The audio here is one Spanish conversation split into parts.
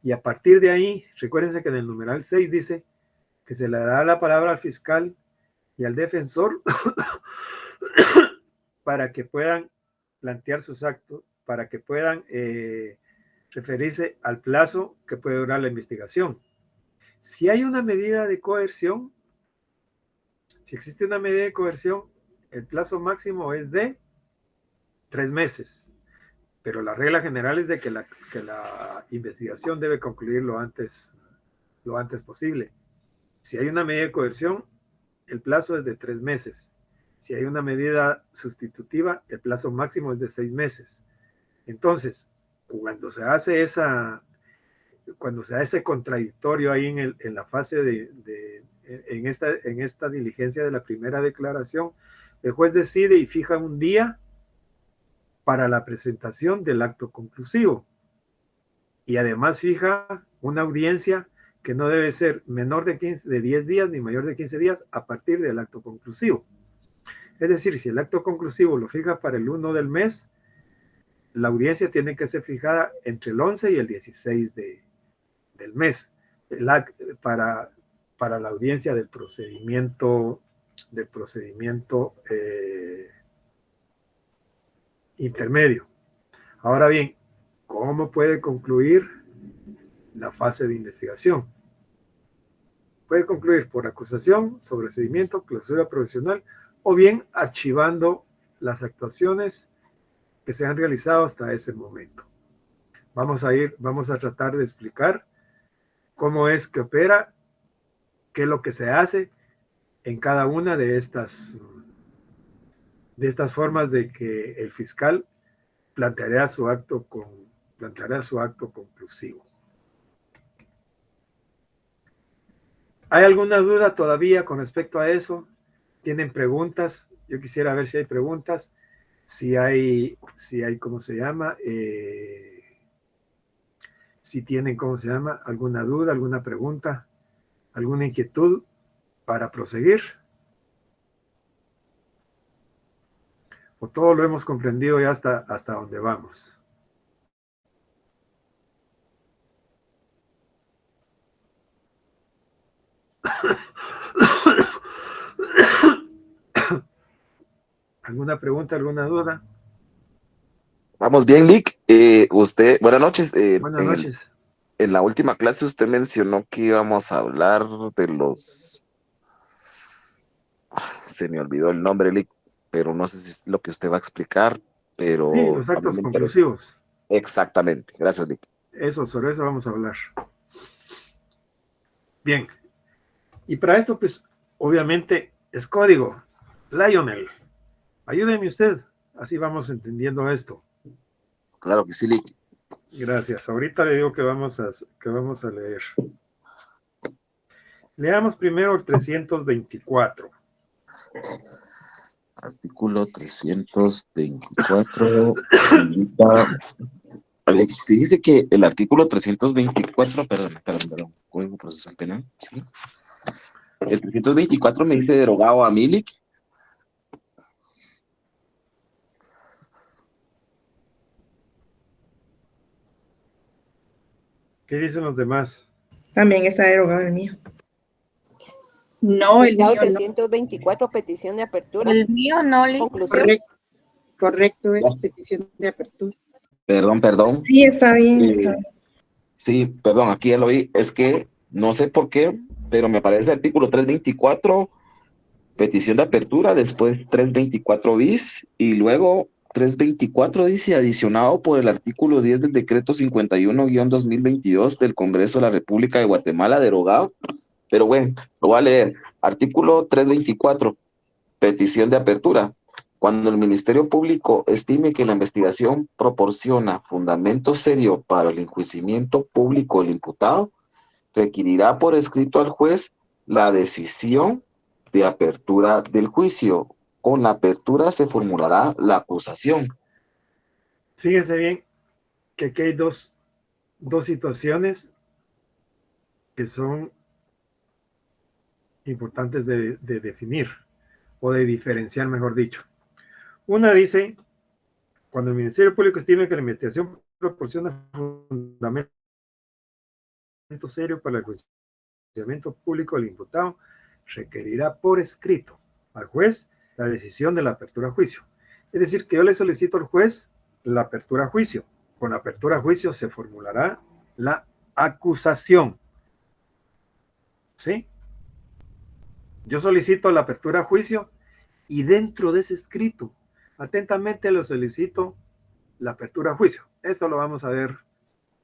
Y a partir de ahí, recuérdense que en el numeral 6 dice que se le dará la palabra al fiscal y al defensor para que puedan plantear sus actos, para que puedan referirse al plazo que puede durar la investigación. Si hay una medida de coerción, si existe una medida de coerción, el plazo máximo es de 3 meses, pero la regla general es de que la investigación debe concluir lo antes posible. Si hay una medida de coerción, el plazo es de 3 meses. Si hay una medida sustitutiva, el plazo máximo es de 6 meses. Entonces, cuando se hace ese contradictorio ahí en la fase en esta diligencia de la primera declaración, el juez decide y fija un día para la presentación del acto conclusivo. Y además fija una audiencia que no debe ser menor de 10 días ni mayor de 15 días a partir del acto conclusivo. Es decir, si el acto conclusivo lo fija para el 1 del mes, la audiencia tiene que ser fijada entre el 11 y el 16 del mes para, para la audiencia del procedimiento intermedio. Ahora bien, ¿cómo puede concluir la fase de investigación? Puede concluir por acusación, sobreseimiento, clausura provisional o bien archivando las actuaciones que se han realizado hasta ese momento. Vamos a tratar de explicar cómo es que opera, qué es lo que se hace en cada una de estas formas de que el fiscal planteará su acto conclusivo. ¿Hay alguna duda todavía con respecto a eso? ¿Tienen preguntas? Yo quisiera ver si hay preguntas, si hay, ¿cómo se llama? Si tienen, ¿cómo se llama? ¿Alguna duda, alguna pregunta, alguna inquietud para proseguir? ¿O todo lo hemos comprendido ya hasta donde vamos? ¿Alguna pregunta, alguna duda? Vamos bien, Lick. Buenas noches. Buenas noches. En la última clase usted mencionó que íbamos a hablar de se me olvidó el nombre, Lick, pero no sé si es lo que usted va a explicar, Sí, pero los a mí actos me interesa. conclusivos. Exactamente. Gracias, Lick. Sobre eso vamos a hablar. Bien. Y para esto, pues, obviamente, es código. Lionel, ayúdeme usted. Así vamos entendiendo esto. Claro que sí, Lick. Gracias. Ahorita le digo que vamos a leer. Leamos primero el 324. Artículo 324. Fíjese que el artículo 324, perdón, Código Procesal Penal, ¿sí? El 324 me dice derogado a Milik. ¿Qué dicen los demás? También está derogado el mío. No, el mío 324, petición de apertura. El mío no, Lick. Conclusión. Correcto, es petición de apertura. Perdón. Sí, está bien, está bien. Sí, perdón, aquí ya lo vi. Es que no sé por qué, pero me aparece el artículo 324, petición de apertura, después 324 bis, y luego 324 dice adicionado por el artículo 10 del decreto 51-2022 del Congreso de la República de Guatemala, derogado. Pero bueno, lo voy a leer. Artículo 324, petición de apertura. Cuando el Ministerio Público estime que la investigación proporciona fundamento serio para el enjuiciamiento público del imputado, requerirá por escrito al juez la decisión de apertura del juicio. Con la apertura se formulará la acusación. Fíjense bien que aquí hay dos situaciones que son importantes de definir o de diferenciar, mejor dicho. Una dice, cuando el Ministerio Público estime que la investigación proporciona fundamento serio para el juiciamiento público del imputado, requerirá por escrito al juez la decisión de la apertura a juicio. Es decir, que yo le solicito al juez la apertura a juicio. Con la apertura a juicio se formulará la acusación. ¿Sí? Yo solicito la apertura a juicio y dentro de ese escrito, atentamente lo solicito la apertura a juicio. Esto lo vamos a ver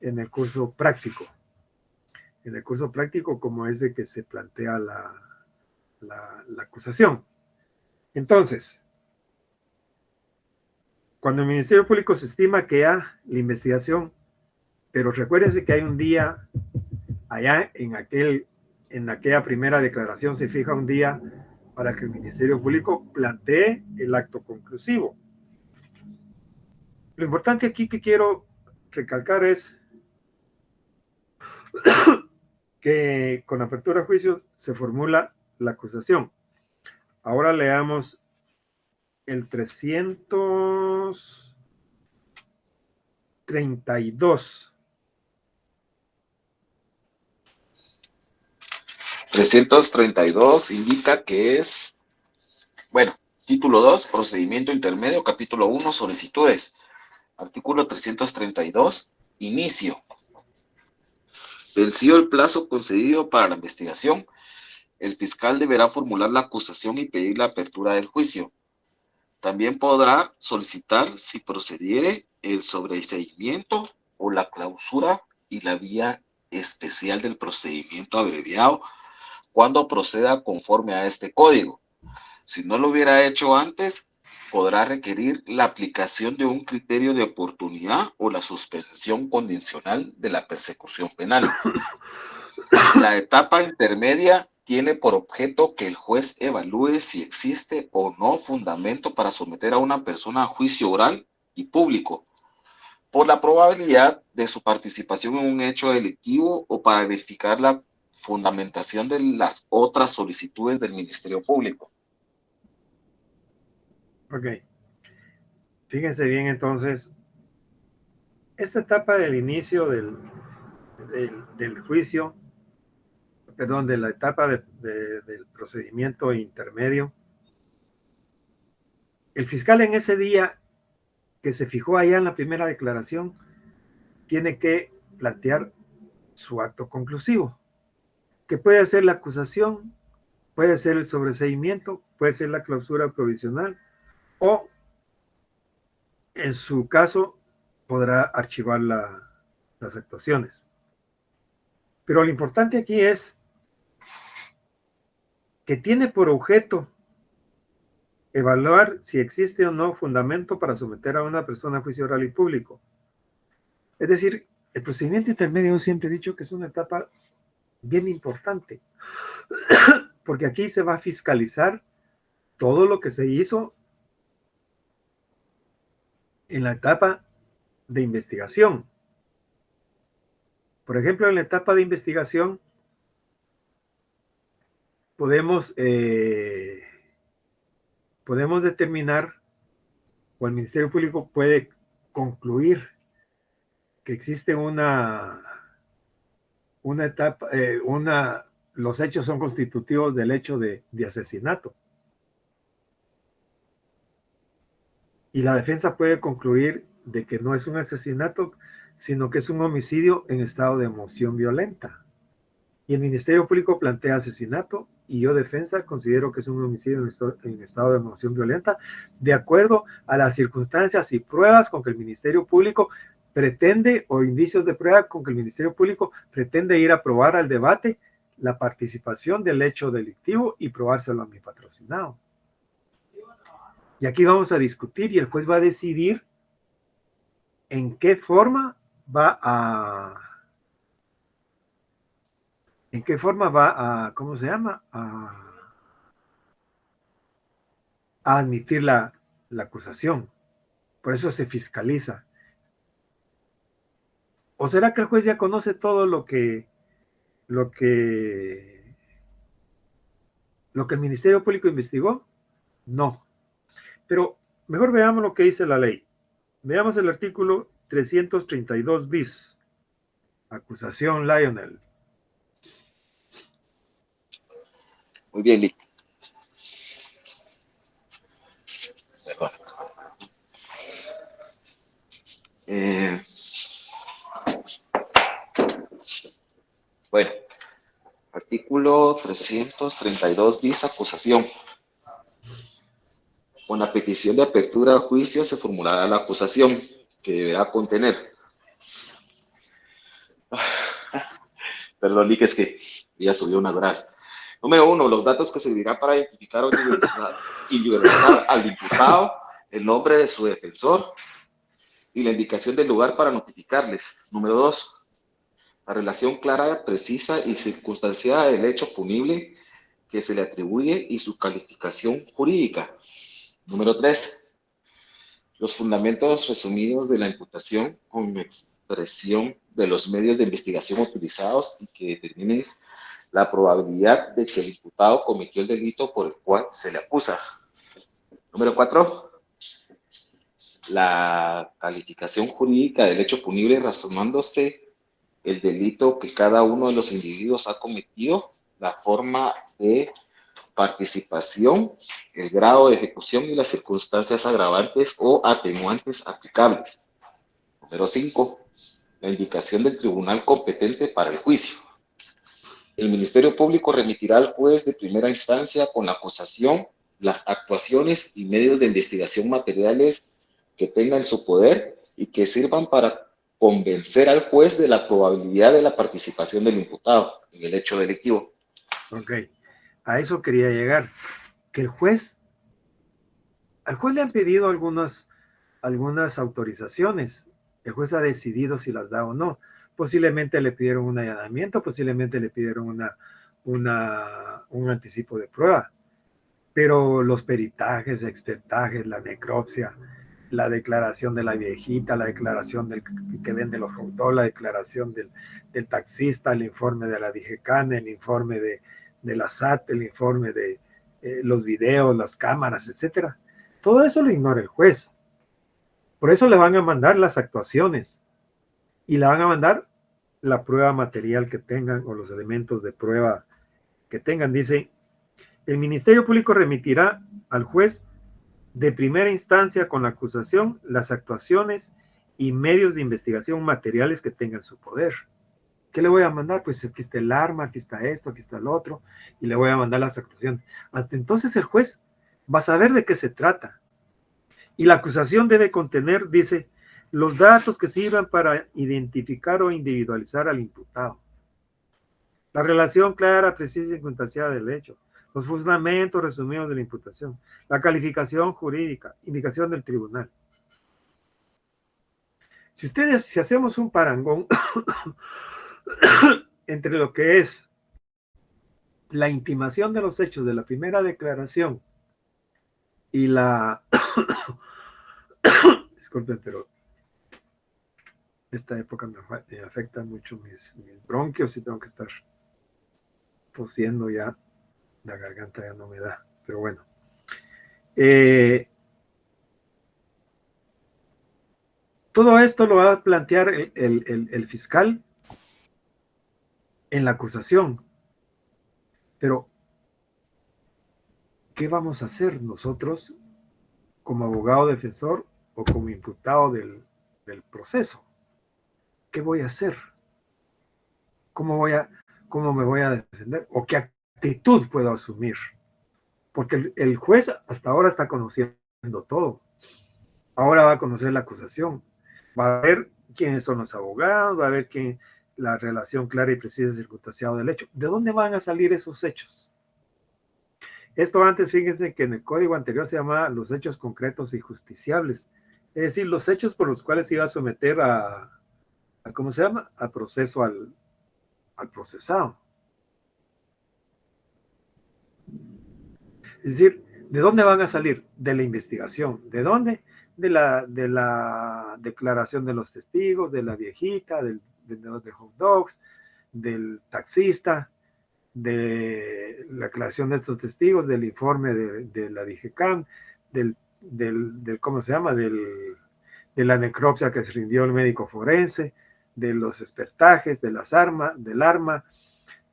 en el curso práctico. En el curso práctico como es de que se plantea la acusación. Entonces, cuando el Ministerio Público se estima que ya la investigación, pero recuérdense que hay un día, allá en aquella primera declaración se fija un día para que el Ministerio Público plantee el acto conclusivo. Lo importante aquí que quiero recalcar es que con apertura a juicio se formula la acusación. Ahora leamos el 332. 332 indica que es, bueno, título 2, procedimiento intermedio, capítulo 1, solicitudes. Artículo 332, inicio. Vencido el plazo concedido para la investigación, el fiscal deberá formular la acusación y pedir la apertura del juicio. También podrá solicitar, si procediere, el sobreseimiento o la clausura y la vía especial del procedimiento abreviado cuando proceda conforme a este código. Si no lo hubiera hecho antes, podrá requerir la aplicación de un criterio de oportunidad o la suspensión condicional de la persecución penal. La etapa intermedia tiene por objeto que el juez evalúe si existe o no fundamento para someter a una persona a juicio oral y público, por la probabilidad de su participación en un hecho delictivo o para verificar la fundamentación de las otras solicitudes del Ministerio Público. Ok. Fíjense bien entonces, esta etapa del inicio del juicio, perdón, de la etapa del procedimiento intermedio, el fiscal en ese día que se fijó allá en la primera declaración, tiene que plantear su acto conclusivo, que puede ser la acusación, puede ser el sobreseimiento, puede ser la clausura provisional o en su caso podrá archivar las actuaciones. Pero lo importante aquí es que tiene por objeto evaluar si existe o no fundamento para someter a una persona a juicio oral y público. Es decir, el procedimiento intermedio siempre he dicho que es una etapa bien importante, porque aquí se va a fiscalizar todo lo que se hizo en la etapa de investigación. Por ejemplo, en la etapa de investigación podemos determinar, o el Ministerio Público puede concluir que existe una etapa, los hechos son constitutivos del hecho de asesinato. Y la defensa puede concluir de que no es un asesinato, sino que es un homicidio en estado de emoción violenta. Y el Ministerio Público plantea asesinato y yo, defensa, considero que es un homicidio en estado de emoción violenta, de acuerdo a las circunstancias y pruebas con que el Ministerio Público pretende, o indicios de prueba con que el Ministerio Público pretende ir a probar al debate la participación del hecho delictivo y probárselo a mi patrocinado. Y aquí vamos a discutir y el juez va a decidir en qué forma va a, ¿cómo se llama? A admitir la acusación. Por eso se fiscaliza. ¿O será que el juez ya conoce todo lo que el Ministerio Público investigó? No. Pero mejor veamos lo que dice la ley. Veamos el artículo 332 bis. Acusación Lionel. Muy bien, Lick. Perdón. Bueno, artículo 332 bis, acusación. Con la petición de apertura a juicio se formulará la acusación que deberá contener. Perdón, Lick, es que ya subió unas horas. Número 1, los datos que servirán para identificar o individualizar al imputado, el nombre de su defensor y la indicación del lugar para notificarles. Número 2, la relación clara, precisa y circunstanciada del hecho punible que se le atribuye y su calificación jurídica. Número 3, los fundamentos resumidos de la imputación con expresión de los medios de investigación utilizados y que determinen la probabilidad de que el imputado cometió el delito por el cual se le acusa. Número 4, la calificación jurídica del hecho punible razonándose el delito que cada uno de los individuos ha cometido, la forma de participación, el grado de ejecución y las circunstancias agravantes o atenuantes aplicables. Número 5, la indicación del tribunal competente para el juicio. El Ministerio Público remitirá al juez de primera instancia con la acusación las actuaciones y medios de investigación materiales que tenga en su poder y que sirvan para convencer al juez de la probabilidad de la participación del imputado en el hecho delictivo. Ok, a eso quería llegar. Que al juez le han pedido algunas autorizaciones. El juez ha decidido si las da o no. Posiblemente le pidieron un allanamiento, posiblemente le pidieron un anticipo de prueba. Pero los peritajes, expertajes, la necropsia, la declaración de la viejita, la declaración del que vende los hot dogs, la declaración del taxista, el informe de la DIGECAN, el informe de la SAT, el informe de los videos, las cámaras, etcétera. Todo eso lo ignora el juez. Por eso le van a mandar las actuaciones y le van a mandar la prueba material que tengan o los elementos de prueba que tengan. Dice, el Ministerio Público remitirá al juez de primera instancia con la acusación las actuaciones y medios de investigación materiales que tengan su poder. ¿Qué le voy a mandar? Pues aquí está el arma, aquí está esto, aquí está el otro, y le voy a mandar las actuaciones. Hasta entonces el juez va a saber de qué se trata. Y la acusación debe contener, dice, los datos que sirvan para identificar o individualizar al imputado. La relación clara, precisa y circunstanciada del hecho. Los fundamentos resumidos de la imputación. La calificación jurídica. Indicación del tribunal. Si hacemos un parangón entre lo que es la intimación de los hechos de la primera declaración y la... Disculpen, pero esta época me afecta mucho mis bronquios y tengo que estar tosiendo ya, la garganta ya no me da, pero bueno. Todo esto lo va a plantear el fiscal en la acusación, pero ¿qué vamos a hacer nosotros como abogado defensor o como imputado del proceso? ¿Qué voy a hacer? ¿Cómo me voy a defender? ¿O qué actitud puedo asumir? Porque el juez hasta ahora está conociendo todo. Ahora va a conocer la acusación. Va a ver quiénes son los abogados, va a ver la relación clara y precisa y circunstanciada del hecho. ¿De dónde van a salir esos hechos? Esto antes, fíjense que en el código anterior se llamaba los hechos concretos y justiciables. Es decir, los hechos por los cuales se iba a someter a ¿cómo se llama? A proceso al procesado. Es decir, ¿de dónde van a salir? De la investigación. ¿De dónde? De la declaración de los testigos, de la viejita, de los hot dogs, del taxista, de la declaración de estos testigos, del informe de la DIGECAN, del ¿cómo se llama? De la necropsia que se rindió el médico forense, de los expertajes, del arma,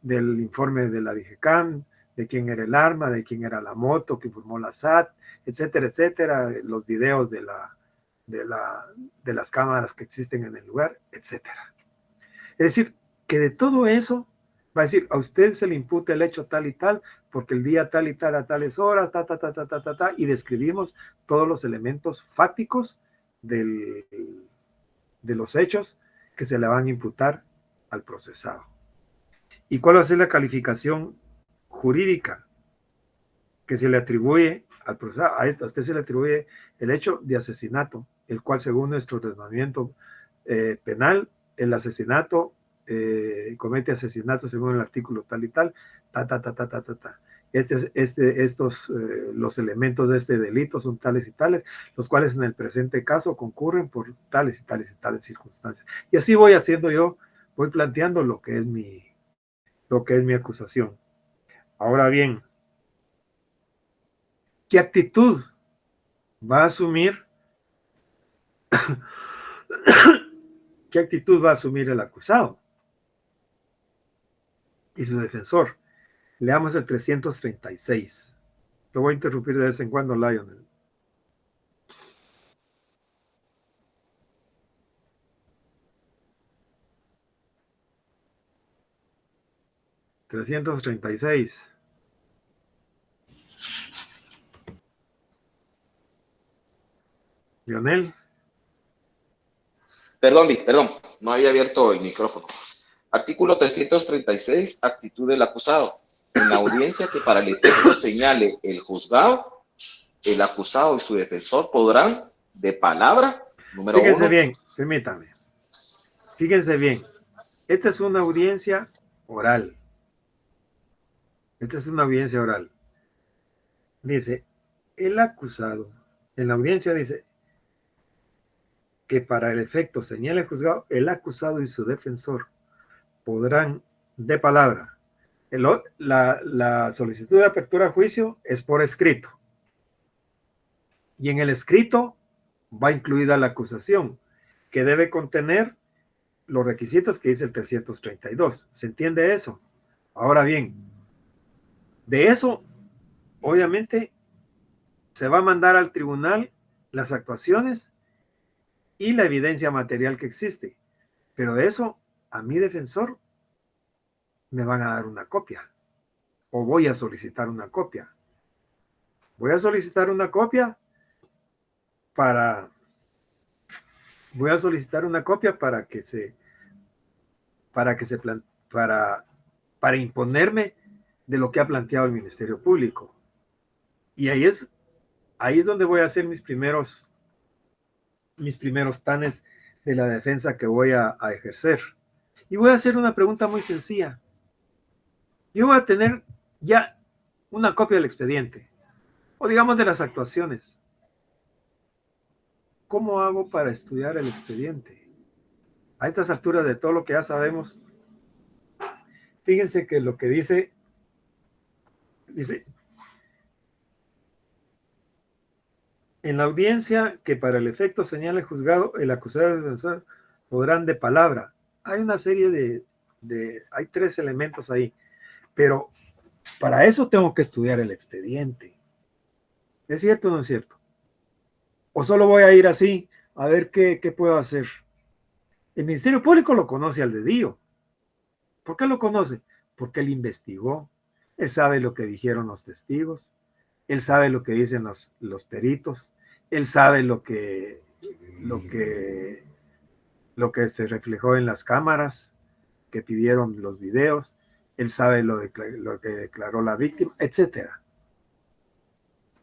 del informe de la DIGECAN, de quién era el arma, de quién era la moto que formó la SAT, etcétera, etcétera, los videos de las cámaras que existen en el lugar, etcétera. Es decir, que de todo eso va a decir, a usted se le imputa el hecho tal y tal, porque el día tal y tal a tales horas, y describimos todos los elementos fácticos de los hechos que se le van a imputar al procesado. ¿Y cuál va a ser la calificación jurídica que se le atribuye al procesado? A usted se le atribuye el hecho de asesinato, el cual según nuestro ordenamiento penal, el asesinato comete asesinato según el artículo tal y tal, los elementos de este delito son tales y tales, los cuales en el presente caso concurren por tales y tales y tales circunstancias. Y así voy haciendo yo, voy planteando lo que es mi acusación. Ahora bien, ¿qué actitud va a asumir? ¿Qué actitud va a asumir el acusado y su defensor? Leamos el 336. Lo voy a interrumpir de vez en cuando, Lionel. $336. Lionel. Perdón, perdón, no había abierto el micrófono. Artículo 336, actitud del acusado. En la audiencia que para el efecto señale el juzgado, el acusado y su defensor podrán, de palabra, número Fíjense uno. bien, permítame. Fíjense bien. Esta es una audiencia oral. Esta es una audiencia oral. Dice, el acusado, en la audiencia dice que para el efecto señale el juzgado, el acusado y su defensor podrán, de palabra, la solicitud de apertura a juicio es por escrito. Y en el escrito va incluida la acusación, que debe contener los requisitos que dice el 332. ¿Se entiende eso? Ahora bien, de eso, obviamente, se va a mandar al tribunal las actuaciones y la evidencia material que existe. Pero de eso, a mi defensor me van a dar una copia. O voy a solicitar una copia. Voy a solicitar una copia para... Voy a solicitar una copia para imponerme de lo que ha planteado el Ministerio Público. Y ahí es donde voy a hacer mis primeros tanes de la defensa que voy a ejercer. Y voy a hacer una pregunta muy sencilla. Yo voy a tener ya una copia del expediente, o digamos de las actuaciones. ¿Cómo hago para estudiar el expediente? A estas alturas de todo lo que ya sabemos, fíjense que lo que dice, en la audiencia que para el efecto señala el juzgado, el acusado y el defensor podrán de palabra. Hay una serie hay 3 elementos ahí, pero para eso tengo que estudiar el expediente. ¿Es cierto o no es cierto? ¿O solo voy a ir así a ver qué puedo hacer? El Ministerio Público lo conoce al dedillo. ¿Por qué lo conoce? Porque él investigó, él sabe lo que dijeron los testigos, él sabe lo que dicen los peritos, él sabe lo que se reflejó en las cámaras que pidieron los videos, él sabe lo que declaró la víctima, etcétera.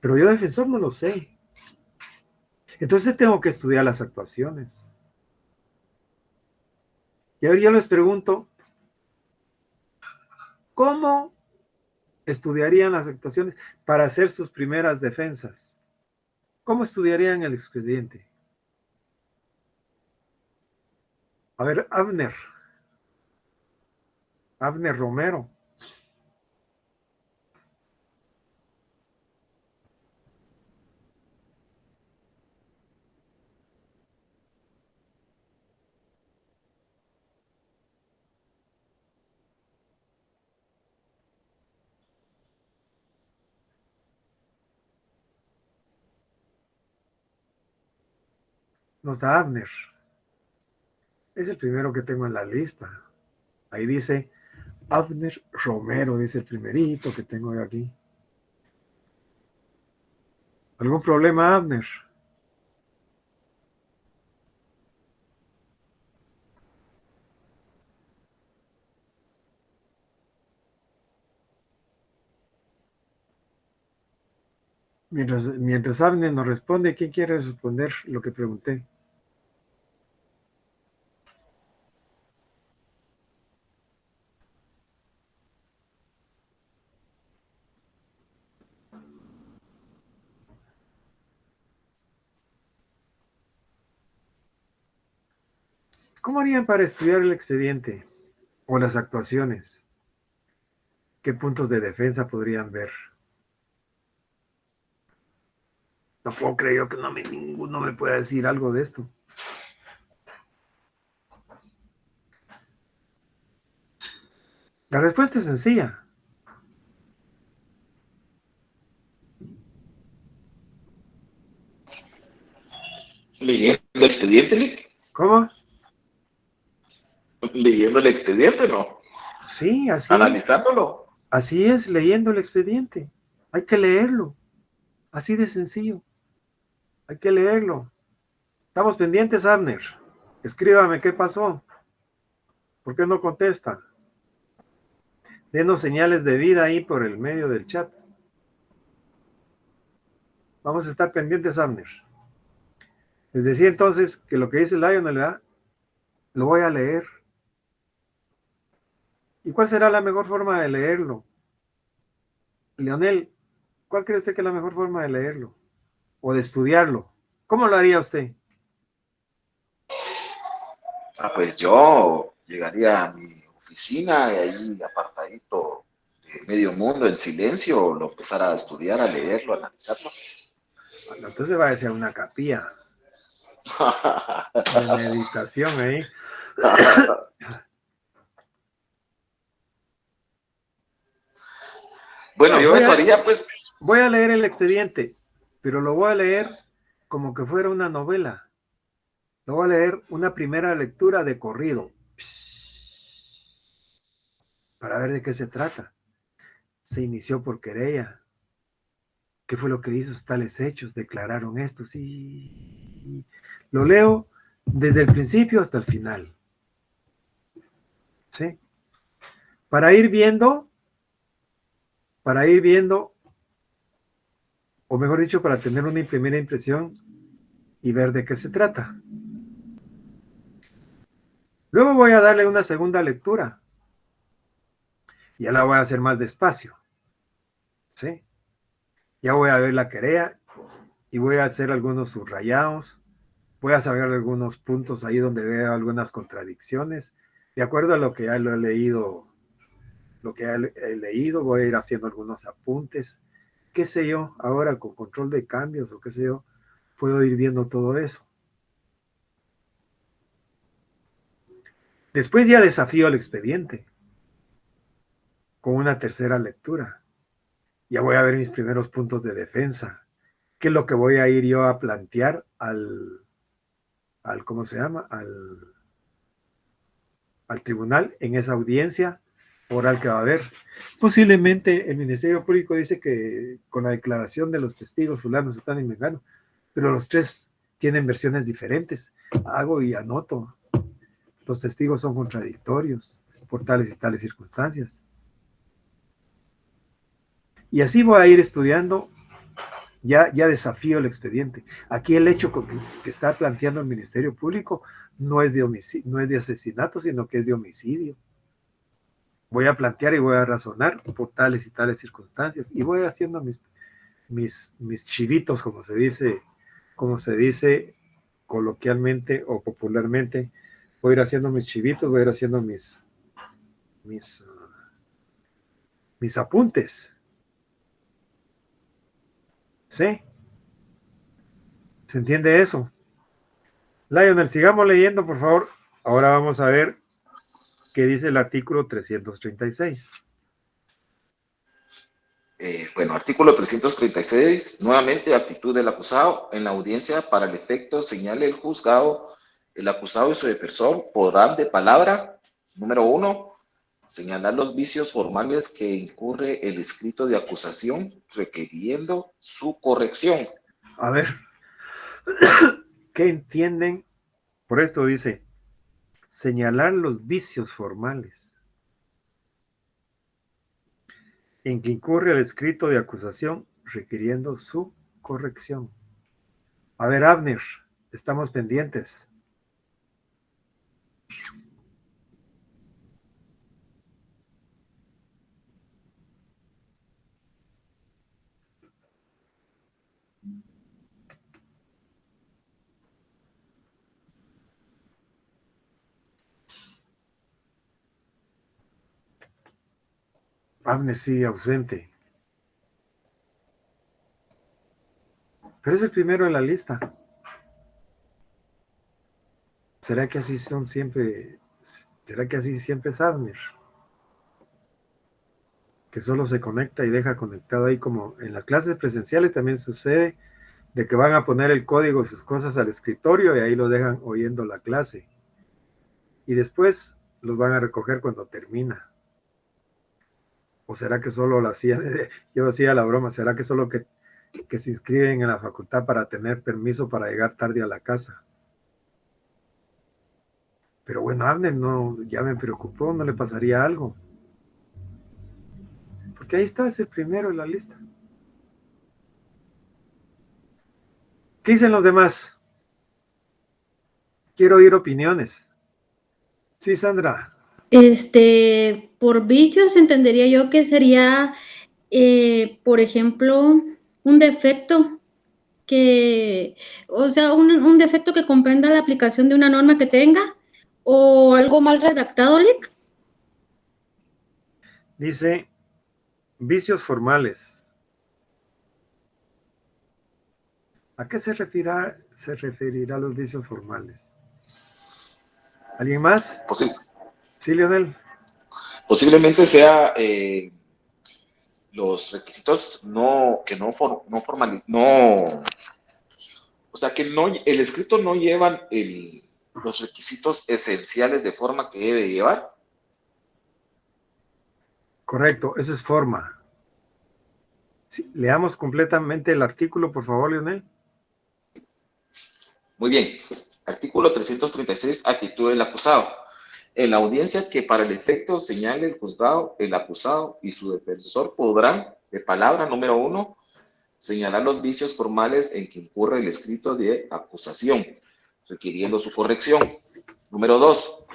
Pero yo, defensor, no lo sé. Entonces tengo que estudiar las actuaciones. Y ahora yo les pregunto, ¿cómo estudiarían las actuaciones para hacer sus primeras defensas? ¿Cómo estudiarían el expediente? A ver, Abner Romero. nos da Abner. Es el primero que tengo en la lista. Ahí dice Abner Romero, dice el primerito que tengo yo aquí. ¿Algún problema, Abner? Mientras Abner nos responde, ¿quién quiere responder lo que pregunté? ¿Cómo harían para estudiar el expediente o las actuaciones? ¿Qué puntos de defensa podrían ver? No puedo creer yo que ninguno me pueda decir algo de esto. La respuesta es sencilla. Leyendo el expediente, Nick. ¿Cómo? Leyendo el expediente, ¿no? Sí, Analizándolo. así es, leyendo el expediente. Hay que leerlo. Así de sencillo. Hay que leerlo. Estamos pendientes, Abner. Escríbame qué pasó. ¿Por qué no contesta? Denos señales de vida ahí por el medio del chat. Vamos a estar pendientes, Abner. Les decía entonces que lo que dice Lionel, ¿verdad? Lo voy a leer. ¿Y cuál será la mejor forma de leerlo? Leonel, ¿cuál cree usted que es la mejor forma de leerlo? O de estudiarlo. ¿Cómo lo haría usted? Pues yo llegaría a mi oficina y ahí apartadito de medio mundo en silencio, lo empezara a estudiar, a leerlo, a analizarlo. Bueno, entonces va a ser una capilla de meditación ahí. Bueno, No, yo eso haría, pues. Voy a leer el expediente, pero lo voy a leer como que fuera una novela. Lo voy a leer una primera lectura de corrido, para ver de qué se trata. Se inició por querella. ¿Qué fue lo que hizo tales hechos? Declararon esto, sí. Lo leo desde el principio hasta el final. ¿Sí? Para ir viendo, o mejor dicho, para tener una primera impresión y ver de qué se trata. Luego voy a darle una segunda lectura. Ya la voy a hacer más despacio. ¿Sí? Ya voy a ver la querella y voy a hacer algunos subrayados. Voy a saber algunos puntos ahí donde veo algunas contradicciones. De acuerdo a lo que ya lo he leído, voy a ir haciendo algunos apuntes. Qué sé yo, ahora con control de cambios o qué sé yo, puedo ir viendo todo eso. Después ya desafío el expediente con una tercera lectura. Ya voy a ver mis primeros puntos de defensa. ¿Qué es lo que voy a ir yo a plantear al ¿cómo se llama? Al tribunal en esa audiencia oral que va a haber? Posiblemente el Ministerio Público dice que con la declaración de los testigos fulano, sutano y mengano, pero los tres tienen versiones diferentes. Hago y anoto. Los testigos son contradictorios por tales y tales circunstancias. Y así voy a ir estudiando. Ya desafío el expediente. Aquí el hecho que está planteando el Ministerio Público no es de asesinato, sino que es de homicidio. Voy a plantear y voy a razonar por tales y tales circunstancias y voy haciendo mis chivitos, como se dice coloquialmente o popularmente. Voy a ir haciendo mis chivitos, voy a ir haciendo mis apuntes. ¿Sí? ¿Se entiende eso? Lionel, sigamos leyendo, por favor. Ahora vamos a ver qué dice el artículo 336. Bueno, artículo 336, nuevamente actitud del acusado. En la audiencia, para el efecto, señale el juzgado, el acusado y su defensor podrán de palabra, número 1, señalar los vicios formales que incurre el escrito de acusación, requiriendo su corrección. A ver, ¿qué entienden? Por esto dice, señalar los vicios formales en que incurre el escrito de acusación requiriendo su corrección. A ver, Abner, estamos pendientes. Abner sigue ausente. Pero es el primero en la lista. ¿Será que así son siempre? ¿Será que así siempre es Abner? Que solo se conecta y deja conectado ahí, como en las clases presenciales también sucede, de que van a poner el código y sus cosas al escritorio y ahí lo dejan oyendo la clase. Y después los van a recoger cuando termina. ¿O será que solo lo hacían? Yo hacía la broma, ¿será que solo que se inscriben en la facultad para tener permiso para llegar tarde a la casa? Pero bueno, Abner no, ya me preocupó, no le pasaría algo. Porque ahí está, es el primero en la lista. ¿Qué dicen los demás? Quiero oír opiniones. Sí, Sandra. Por vicios entendería yo que sería, por ejemplo, un defecto o sea, un defecto que comprenda la aplicación de una norma que tenga o algo mal redactado, Lick. Dice, vicios formales. ¿A qué se referirá los vicios formales? ¿Alguien más? Sí, Leonel. Posiblemente sea los requisitos o sea, que no, el escrito no llevan los requisitos esenciales de forma que debe llevar. Correcto, eso es forma. Sí, leamos completamente el artículo, por favor, Leonel. Muy bien. Artículo 336, actitud del acusado. En la audiencia que para el efecto señale el juzgado, el acusado y su defensor podrán, de palabra número 1, señalar los vicios formales en que incurre el escrito de acusación, requiriendo su corrección. Número 2,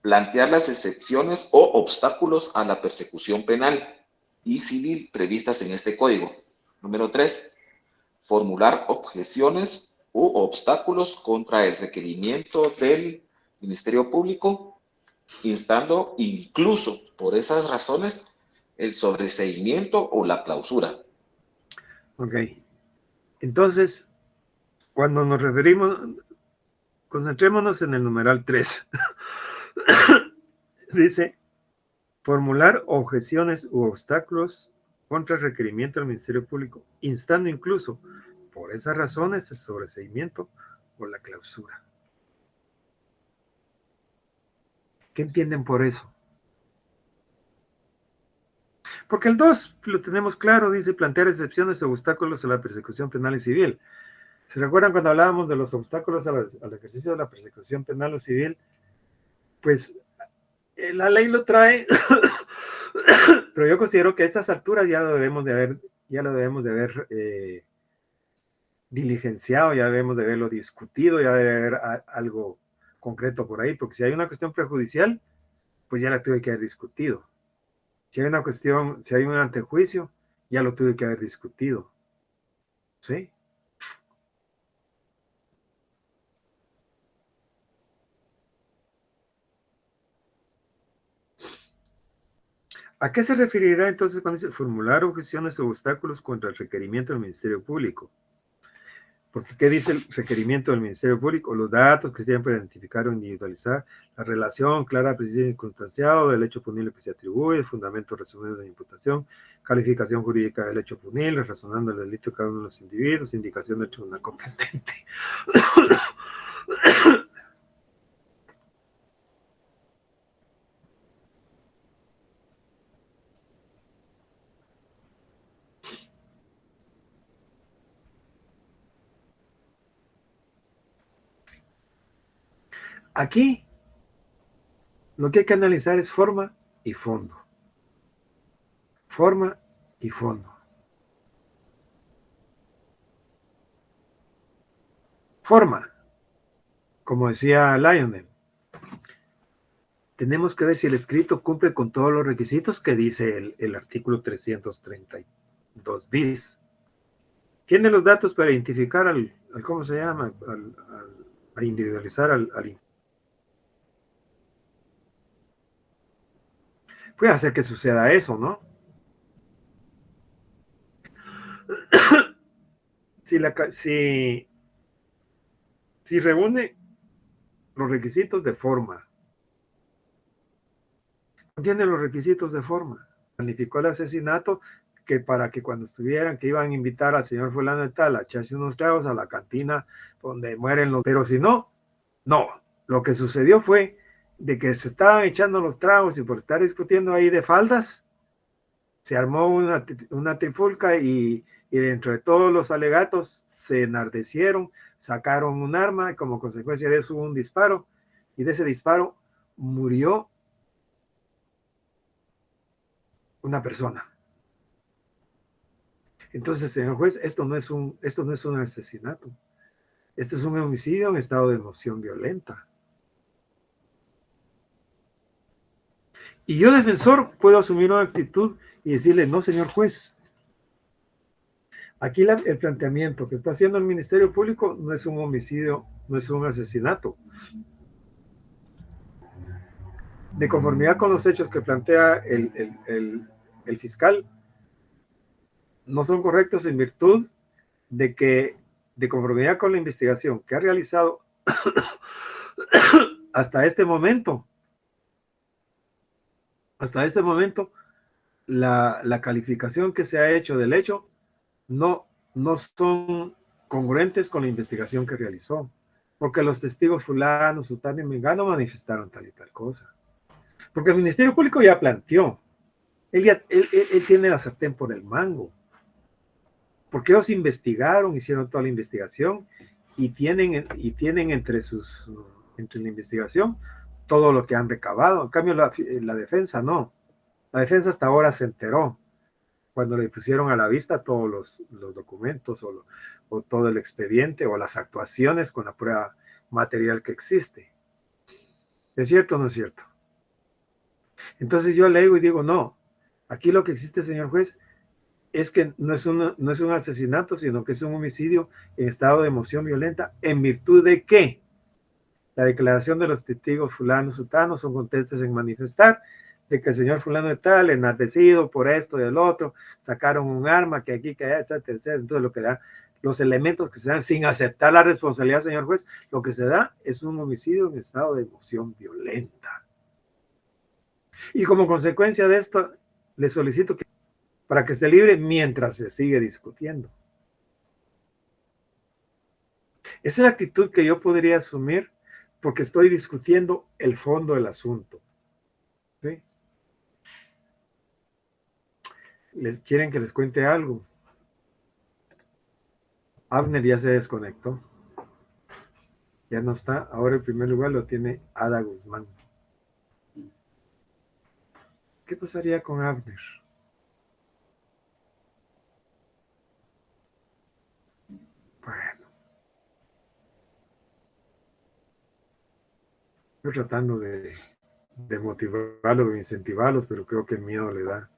plantear las excepciones o obstáculos a la persecución penal y civil previstas en este código. Número 3, formular objeciones u obstáculos contra el requerimiento del Ministerio Público, instando incluso por esas razones el sobreseimiento o la clausura. Ok. Entonces, cuando nos referimos, concentrémonos en el numeral 3. Dice, formular objeciones u obstáculos contra el requerimiento del Ministerio Público, instando incluso, por esas razones, el sobreseimiento o la clausura. ¿Qué entienden por eso? Porque el 2 lo tenemos claro, dice plantear excepciones o obstáculos a la persecución penal y civil. ¿Se recuerdan cuando hablábamos de los obstáculos al ejercicio de la persecución penal o civil? Pues la ley lo trae, pero yo considero que a estas alturas ya lo debemos de haber diligenciado, ya debemos de haberlo discutido, ya debe haber algo concreto por ahí, porque si hay una cuestión prejudicial, pues ya la tuve que haber discutido. Si hay una cuestión, si hay un antejuicio, ya lo tuve que haber discutido. ¿Sí? ¿A qué se referirá entonces cuando dice formular objeciones o obstáculos contra el requerimiento del Ministerio Público? Porque ¿qué dice el requerimiento del Ministerio Público? Los datos que sean para identificar o individualizar la relación clara, precisa y circunstanciado del hecho punible que se atribuye, fundamento resumido de la imputación, calificación jurídica del hecho punible, razonando el delito de cada uno de los individuos, indicación del tribunal competente. Aquí lo que hay que analizar es forma y fondo. Forma y fondo. Forma, como decía Lionel, tenemos que ver si el escrito cumple con todos los requisitos que dice el artículo 332 bis. Tiene los datos para identificar al ¿cómo se llama? A individualizar al puede hacer que suceda eso, ¿no? Si reúne los requisitos de forma, tiene los requisitos de forma, planificó el asesinato que para que cuando estuvieran, que iban a invitar al señor fulano de tal a echarse unos tragos a la cantina donde mueren los... Pero si no, no. Lo que sucedió fue de que se estaban echando los tragos y por estar discutiendo ahí de faldas, se armó una trifulca y dentro de todos los alegatos se enardecieron, sacaron un arma y como consecuencia de eso hubo un disparo y de ese disparo murió una persona. Entonces, señor juez, esto no es un asesinato. Esto es un homicidio en estado de emoción violenta. Y yo, defensor, puedo asumir una actitud y decirle, no, señor juez, aquí el planteamiento que está haciendo el Ministerio Público no es un homicidio, no es un asesinato. De conformidad con los hechos que plantea el fiscal, no son correctos en virtud de que, de conformidad con la investigación que ha realizado hasta este momento, la calificación que se ha hecho del hecho no son congruentes con la investigación que realizó, porque los testigos fulano, sutano y mengano manifestaron tal y tal cosa. Porque el Ministerio Público ya planteó, él tiene la sartén por el mango, porque ellos investigaron, hicieron toda la investigación y tienen entre la investigación todo lo que han recabado. En cambio, la defensa no. La defensa hasta ahora se enteró cuando le pusieron a la vista todos los documentos o todo el expediente o las actuaciones con la prueba material que existe. ¿Es cierto o no es cierto? Entonces yo leo y digo, no, aquí lo que existe, señor juez, es que no es un asesinato, sino que es un homicidio en estado de emoción violenta, en virtud de que la declaración de los testigos fulano sutano son contestes en manifestar de que el señor fulano de tal, enardecido por esto y el otro, sacaron un arma que aquí, que allá, etcétera, etcétera. Entonces lo que da, los elementos que se dan sin aceptar la responsabilidad, señor juez, lo que se da es un homicidio en estado de emoción violenta. Y como consecuencia de esto, le solicito que para que esté libre mientras se sigue discutiendo. Esa es la actitud que yo podría asumir porque estoy discutiendo el fondo del asunto. ¿Sí? ¿Quieren que les cuente algo? Abner ya se desconectó. Ya no está. Ahora el primer lugar lo tiene Ada Guzmán. ¿Qué pasaría con Abner? Bueno. Estoy tratando de motivarlos, de incentivarlos, pero creo que el miedo le da.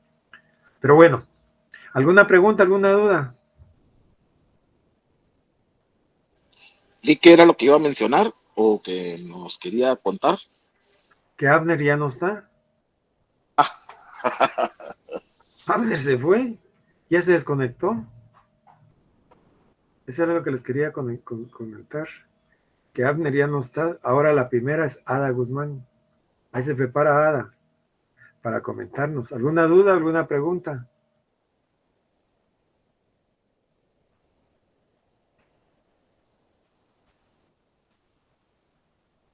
Pero bueno, ¿alguna pregunta, alguna duda? ¿Y qué era lo que iba a mencionar o que nos quería contar? ¿Que Abner ya no está? Abner se fue, ya se desconectó. Eso era lo que les quería comentar. Que Abner ya no está. Ahora la primera es Ada Guzmán. Ahí se prepara Ada para comentarnos. ¿Alguna duda, alguna pregunta?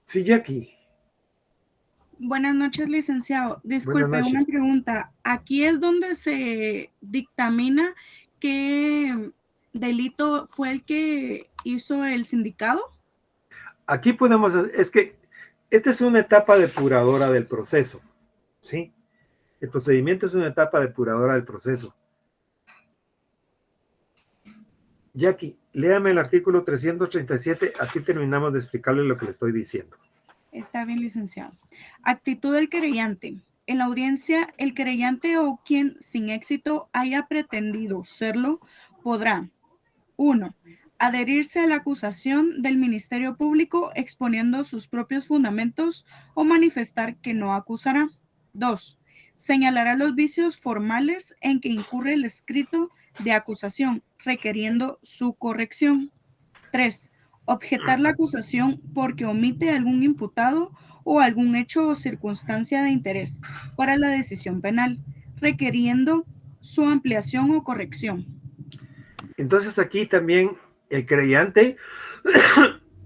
Sí, Jackie. Buenas noches, licenciado. Buenas Disculpe, noches. una pregunta. Aquí es donde se dictamina qué delito fue el que hizo el sindicado. Aquí podemos, es que esta es una etapa depuradora del proceso, ¿sí? El procedimiento es una etapa depuradora del proceso. Jackie, léame el artículo 337, así terminamos de explicarle lo que le estoy diciendo. Está bien, licenciado. Actitud del querellante. En la audiencia, el querellante o quien sin éxito haya pretendido serlo podrá: 1. Adherirse a la acusación del Ministerio Público exponiendo sus propios fundamentos o manifestar que no acusará. 2. Señalará los vicios formales en que incurre el escrito de acusación, requiriendo su corrección. 3. Objetar la acusación porque omite algún imputado o algún hecho o circunstancia de interés para la decisión penal, requiriendo su ampliación o corrección. Entonces aquí también el querellante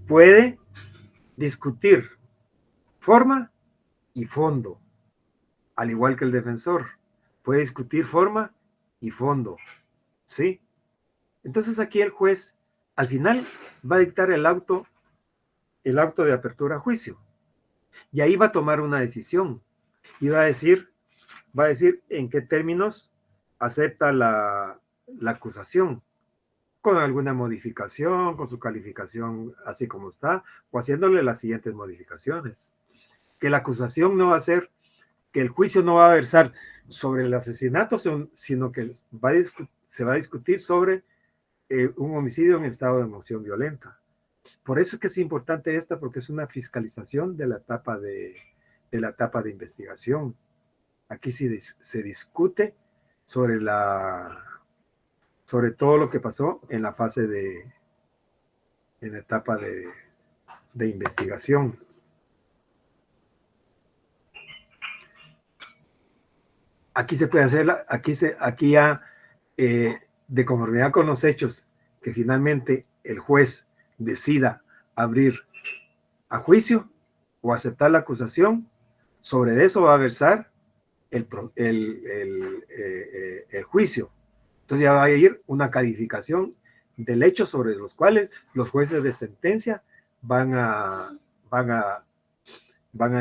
puede discutir forma y fondo, al igual que el defensor. Puede discutir forma y fondo, ¿sí? Entonces aquí el juez al final va a dictar el auto de apertura a juicio. Y ahí va a tomar una decisión. Y va a decir en qué términos acepta la acusación, con alguna modificación, con su calificación así como está, o haciéndole las siguientes modificaciones. Que la acusación no va a ser, que el juicio no va a versar sobre el asesinato, sino que se va a discutir sobre un homicidio en estado de emoción violenta. Por eso es que es importante esta, porque es una fiscalización de la etapa de investigación. Aquí se discute sobre todo lo que pasó en la fase en la etapa de investigación. Aquí se puede hacer, aquí ya, de conformidad con los hechos, que finalmente el juez decida abrir a juicio o aceptar la acusación, sobre eso va a versar el juicio. Entonces ya va a ir una calificación del hecho sobre los cuales los jueces de sentencia van a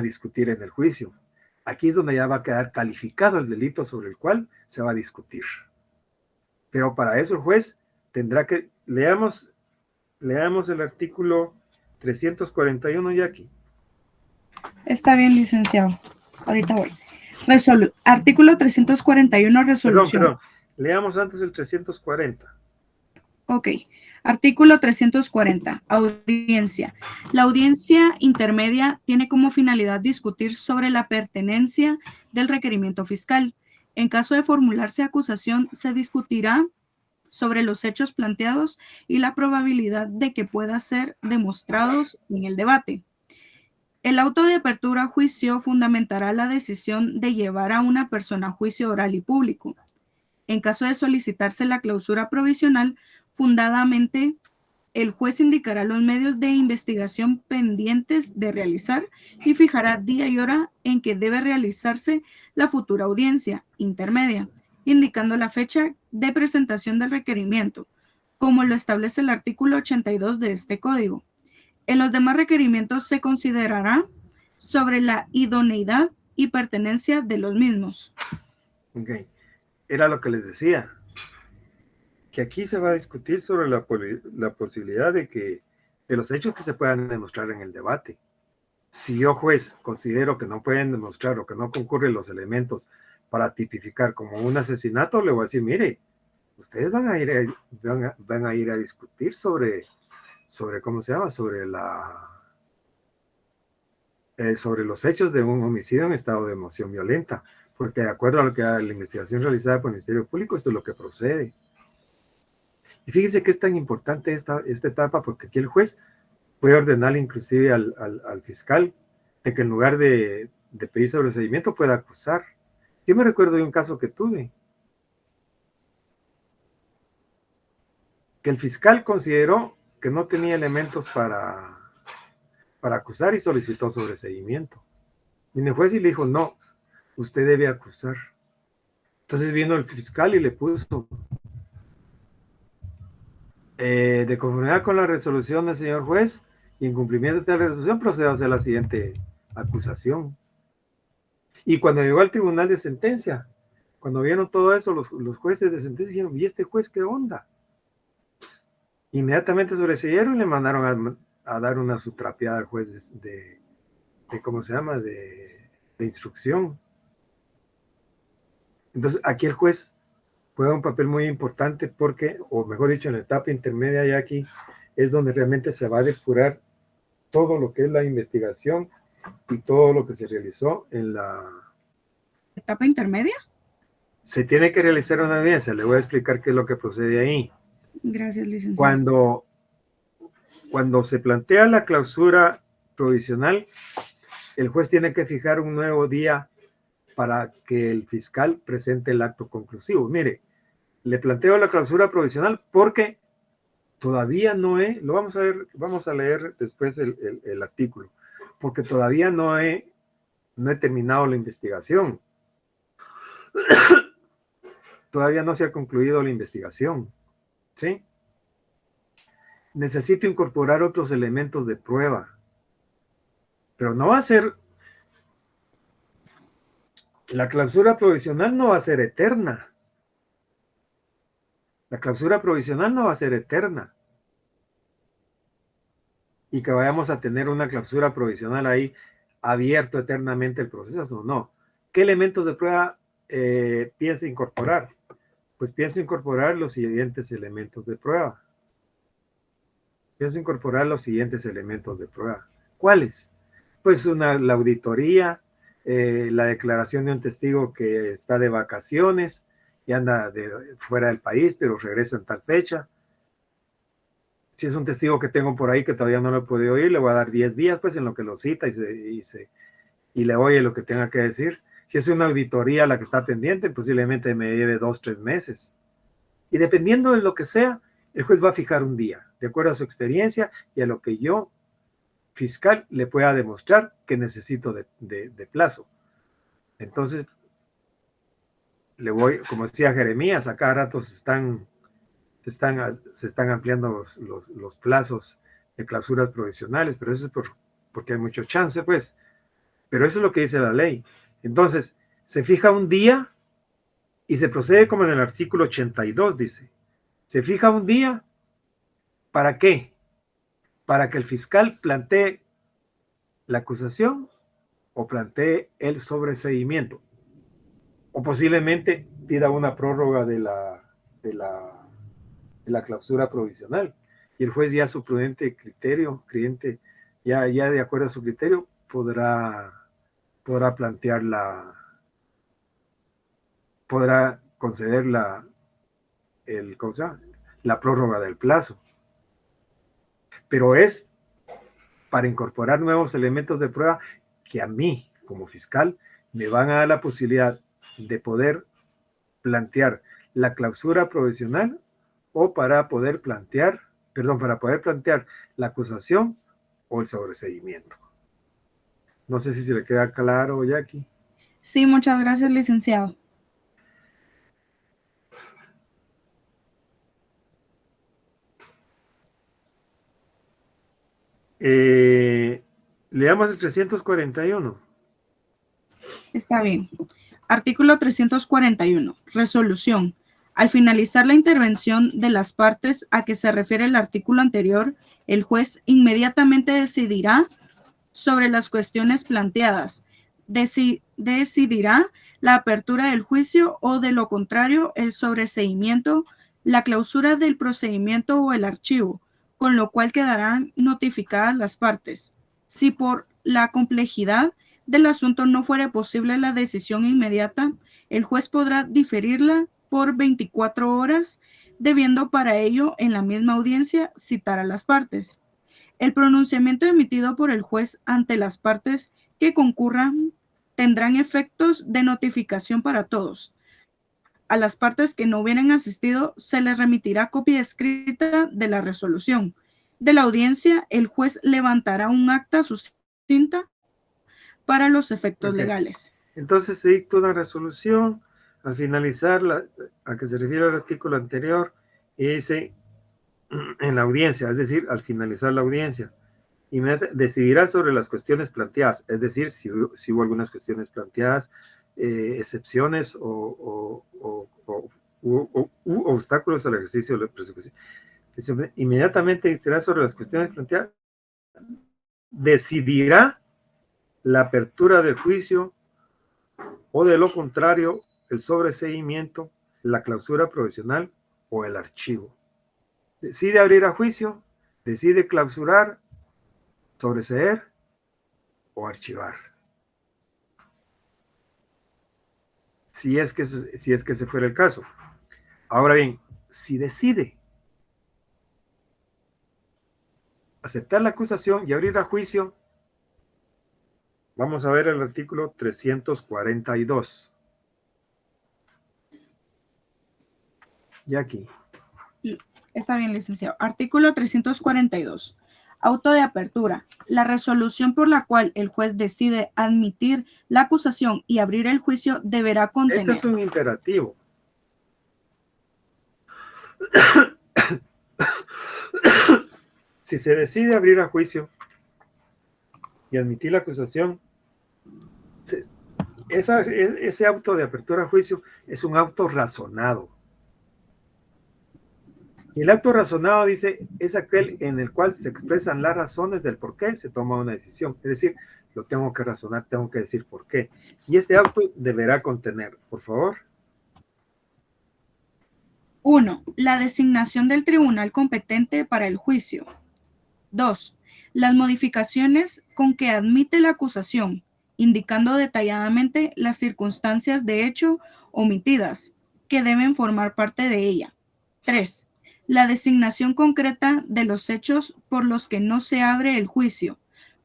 discutir en el juicio. Aquí es donde ya va a quedar calificado el delito sobre el cual se va a discutir. Pero para eso el juez tendrá que, leamos el artículo 341 ya aquí. Está bien, licenciado. Ahorita voy. Artículo 341, resolución. Perdón. Leamos antes el 340. Ok. Artículo 340. Audiencia. La audiencia intermedia tiene como finalidad discutir sobre la pertenencia del requerimiento fiscal. En caso de formularse acusación, se discutirá sobre los hechos planteados y la probabilidad de que puedan ser demostrados en el debate. El auto de apertura a juicio fundamentará la decisión de llevar a una persona a juicio oral y público. En caso de solicitarse la clausura provisional, fundadamente, el juez indicará los medios de investigación pendientes de realizar y fijará día y hora en que debe realizarse la futura audiencia intermedia, indicando la fecha de presentación del requerimiento, como lo establece el artículo 82 de este código. En los demás requerimientos se considerará sobre la idoneidad y pertenencia de los mismos. Ok. Era lo que les decía, que aquí se va a discutir sobre la posibilidad de los hechos que se puedan demostrar en el debate. Si yo, juez, considero que no pueden demostrar o que no concurren los elementos para tipificar como un asesinato, le voy a decir, mire, ustedes van a ir a discutir sobre ¿cómo se llama? Sobre los hechos de un homicidio en estado de emoción violenta, porque de acuerdo a la investigación realizada por el Ministerio Público, esto es lo que procede. Y fíjense que es tan importante esta etapa, porque aquí el juez puede ordenar inclusive al fiscal de que en lugar de pedir sobreseimiento pueda acusar. Yo me recuerdo de un caso que tuve, que el fiscal consideró que no tenía elementos para acusar y solicitó sobreseimiento. Y el juez y le dijo, no, usted debe acusar. Entonces vino el fiscal y le puso, de conformidad con la resolución del señor juez y en cumplimiento de la resolución procede a hacer la siguiente acusación. Y cuando llegó al tribunal de sentencia, cuando vieron todo eso, los jueces de sentencia dijeron, ¿y este juez qué onda? Inmediatamente sobreseyeron y le mandaron a dar una sutrapeada al juez de ¿cómo se llama? De instrucción. Entonces, aquí el juez juega un papel muy importante porque, o mejor dicho, en la etapa intermedia ya aquí, es donde realmente se va a depurar todo lo que es la investigación y todo lo que se realizó en la... ¿Etapa intermedia? Se tiene que realizar una audiencia, le voy a explicar qué es lo que procede ahí. Gracias, licenciado. Cuando se plantea la clausura provisional, el juez tiene que fijar un nuevo día para que el fiscal presente el acto conclusivo. Mire, le planteo la clausura provisional porque todavía no he, lo vamos a ver, vamos a leer después el artículo, porque todavía no he terminado la investigación. Todavía no se ha concluido la investigación, ¿sí? Necesito incorporar otros elementos de prueba, pero no va a ser, la clausura provisional no va a ser eterna. La clausura provisional no va a ser eterna. Y que vayamos a tener una clausura provisional ahí abierto eternamente el proceso, no. ¿Qué elementos de prueba piensa incorporar? Pues pienso incorporar los siguientes elementos de prueba. ¿Cuáles? Pues la auditoría, la declaración de un testigo que está de vacaciones y anda fuera del país, pero regresa en tal fecha. Si es un testigo que tengo por ahí que todavía no lo he podido oír, le voy a dar 10 días, pues en lo que lo cita y le oye lo que tenga que decir. Si es una auditoría la que está pendiente, posiblemente me lleve 2, 3 meses. Y dependiendo de lo que sea, el juez va a fijar un día, de acuerdo a su experiencia y a lo que yo, fiscal, le pueda demostrar que necesito de plazo. Entonces, le voy, como decía Jeremías, a cada rato se están ampliando los plazos de clausuras provisionales, pero eso es porque hay mucho chance, pues. Pero eso es lo que dice la ley. Entonces, se fija un día y se procede como en el artículo 82, dice. Se fija un día, ¿para qué? Para que el fiscal plantee la acusación o plantee el sobreseimiento. O posiblemente pida una prórroga de la clausura provisional. Y el juez ya a su prudente criterio, ya de acuerdo a su criterio, podrá plantear podrá conceder la prórroga del plazo. Pero es para incorporar nuevos elementos de prueba que a mí, como fiscal, me van a dar la posibilidad de poder plantear la clausura provisional o para poder plantear la acusación o el sobreseimiento. No sé si se le queda claro, Jackie. Sí, muchas gracias, licenciado. Leamos el 341. Está bien. Artículo 341. Resolución. Al finalizar la intervención de las partes a que se refiere el artículo anterior, el juez inmediatamente decidirá sobre las cuestiones planteadas. Decidirá la apertura del juicio o, de lo contrario, el sobreseimiento, la clausura del procedimiento o el archivo, con lo cual quedarán notificadas las partes. Si por la complejidad del asunto no fuera posible la decisión inmediata, el juez podrá diferirla por 24 horas debiendo para ello en la misma audiencia citar a las partes. El pronunciamiento emitido por el juez ante las partes que concurran tendrán efectos de notificación para todos. A las partes que no hubieran asistido se les remitirá copia escrita de la resolución. De la audiencia, el juez levantará un acta sucinta para los efectos legales. Entonces se dicta una resolución al finalizar, a que se refiere al artículo anterior, y dice en la audiencia, es decir, al finalizar la audiencia, y decidirá sobre las cuestiones planteadas, es decir, si hubo algunas cuestiones planteadas, excepciones u obstáculos al ejercicio de la persecución. Inmediatamente decidirá sobre las cuestiones planteadas, decidirá la apertura del juicio o de lo contrario, el sobreseimiento, la clausura provisional o el archivo. Decide abrir a juicio, decide clausurar, sobreseer o archivar. Si es que ese fuera el caso. Ahora bien, si decide aceptar la acusación y abrir a juicio, vamos a ver el artículo 342. Y aquí. Está bien, licenciado. Artículo 342. Auto de apertura. La resolución por la cual el juez decide admitir la acusación y abrir el juicio deberá contener. Este es un imperativo. Si se decide abrir a juicio y admitir la acusación, ese auto de apertura a juicio es un auto razonado. Y el acto razonado, dice, es aquel en el cual se expresan las razones del por qué se toma una decisión. Es decir, lo tengo que razonar, tengo que decir por qué. Y este acto deberá contener, por favor. 1. La designación del tribunal competente para el juicio. 2. Las modificaciones con que admite la acusación, indicando detalladamente las circunstancias de hecho omitidas que deben formar parte de ella. 3. La designación concreta de los hechos por los que no se abre el juicio,